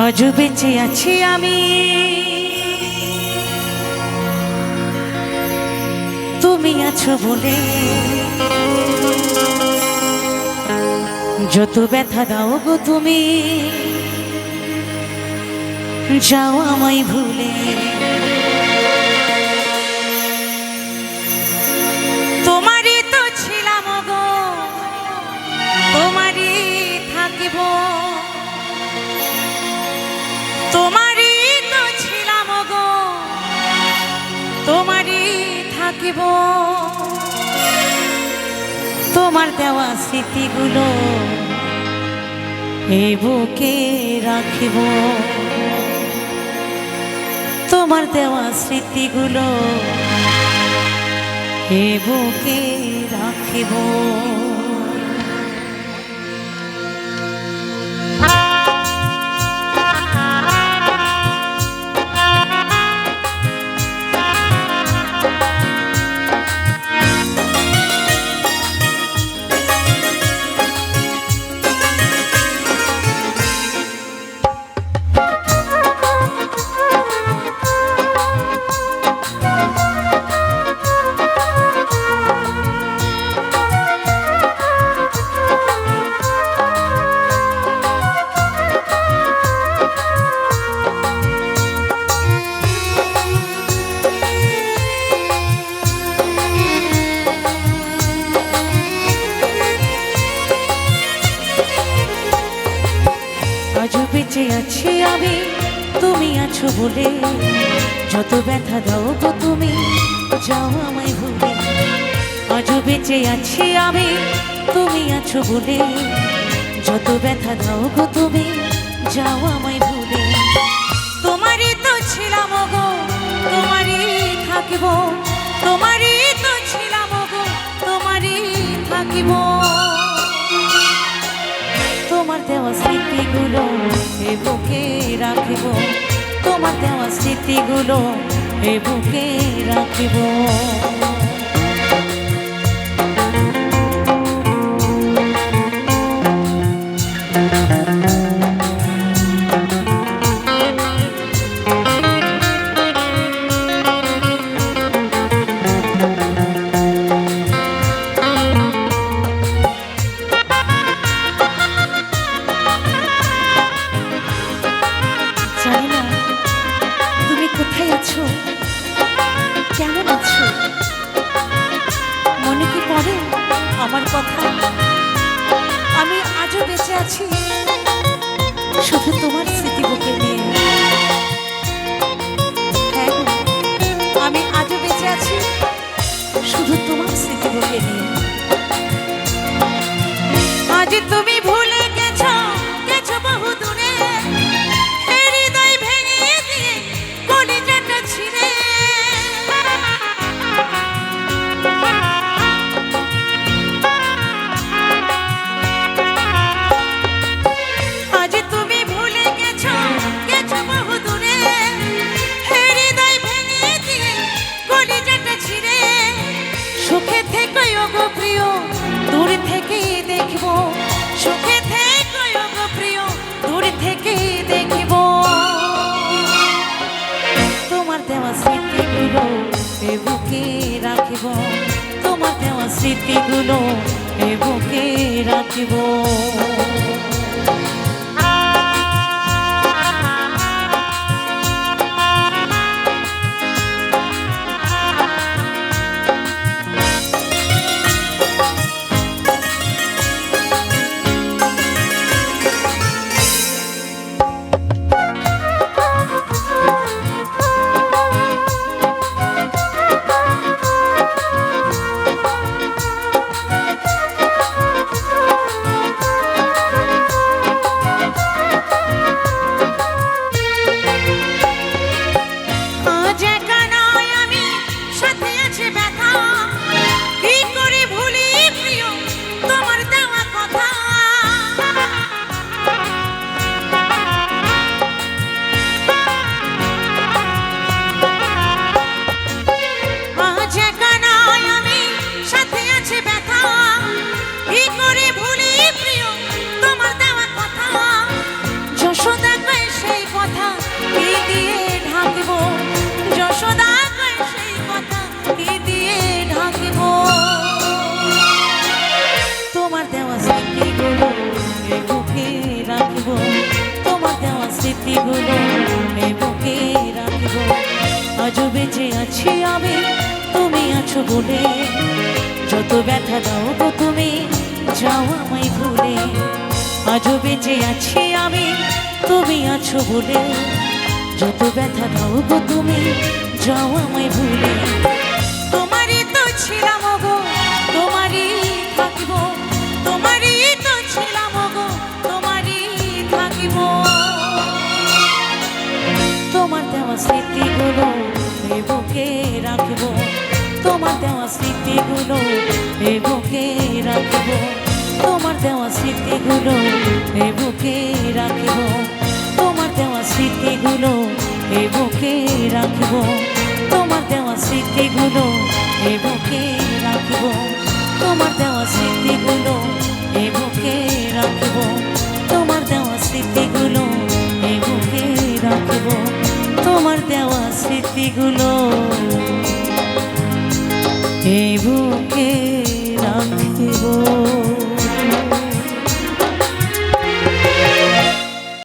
আজও বেঁচে আছি আমি, তুমি আছো বলে। যত ব্যথা দাও গো তুমি, যাও আমায় ভুলে। তোমারই তো ছিলাম গো, তোমারই থাকিব। তোমারই তো ছিলাম গো, তোমারই থাকিব। তোমার দেওয়া স্মৃতিগুলো এই বুকে রাখিব। তোমার দেওয়া স্মৃতিগুলো এই বুকে রাখিব। আজও বেঁচে আছি আমি, তুমি আছো বলে। যত ব্যথা দাও গো তুমি, যাও আমায় ভুলে। আজও বেঁচে আছি আমি, তুমি আছো বলে। যত ব্যথা দাও গো তুমি, যাও আমায় ভুলে। তোমারই তো ছিলাম গো, তোমারই থাকিব। তোমারই তো ছিলাম গো, তোমারই থাকিব। তোমার দেওয়া স্মৃতিগুলো এ বুকে রাখিব। তোমার দেওয়া স্মৃতিগুলো এ বুকে রাখিব। কোথায় আছো, কেমন আছো? মনে কি পড়ে আমার কথা? আমি আজও বেঁচে আছি শুধু তোমার স্মৃতি বুকে নিয়ে। হ্যাঁ, আমি আজও বেঁচে আছি শুধু তোমার স্মৃতি বুকে নিয়ে। আজ তুমি ভুলে গেছো, গেছো বহু দূরে। সুখে থেকে গো প্রিয়, দূর থেকে দেখব। সুখে থেকে গো প্রিয়, দূর থেকে দেখব। তোমার দেওয়া স্মৃতিগুলো এ বুকে রাখিব। তোমার দেওয়া স্মৃতিগুলো এ বুকে রাখিব। স্মৃতিগুলো এ বুকে রাখবো। আজও বেঁচে আছি আমি তুমি আছো বলে, যত ব্যথা দাও গো তুমি যাও আমায় ভুলে। আজও বেঁচে আছি আমি তুমি আছো বলে, যত ব্যথা দাও গো তুমি যাও আমায় ভুলে। তোমারই তো ছিলাম গো তোমারই থাকিব, তোমারই তো ছিলাম গো তোমারই থাকিব। তোমার দেওয়া স্মৃতিগুলো এ বুকে রাখবো, তোমার দেওয়া স্মৃতিগুলো এ বুকে রাখবো, তোমার দেওয়া স্মৃতিগুলো এ বুকে রাখবো, তোমার দেওয়া স্মৃতিগুলো এ বুকে রাখবো, তোমার দেওয়া স্মৃতিগুলো এ বুকে রাখবো, তোমার দেওয়া স্মৃতিগুলো এ বুকে রাখবো, তোমার দেওয়া স্মৃতিগুলো এ বুকে রাখবো, তোমার দেওয়া স্মৃতিগুলো এ বুকে রাখবো।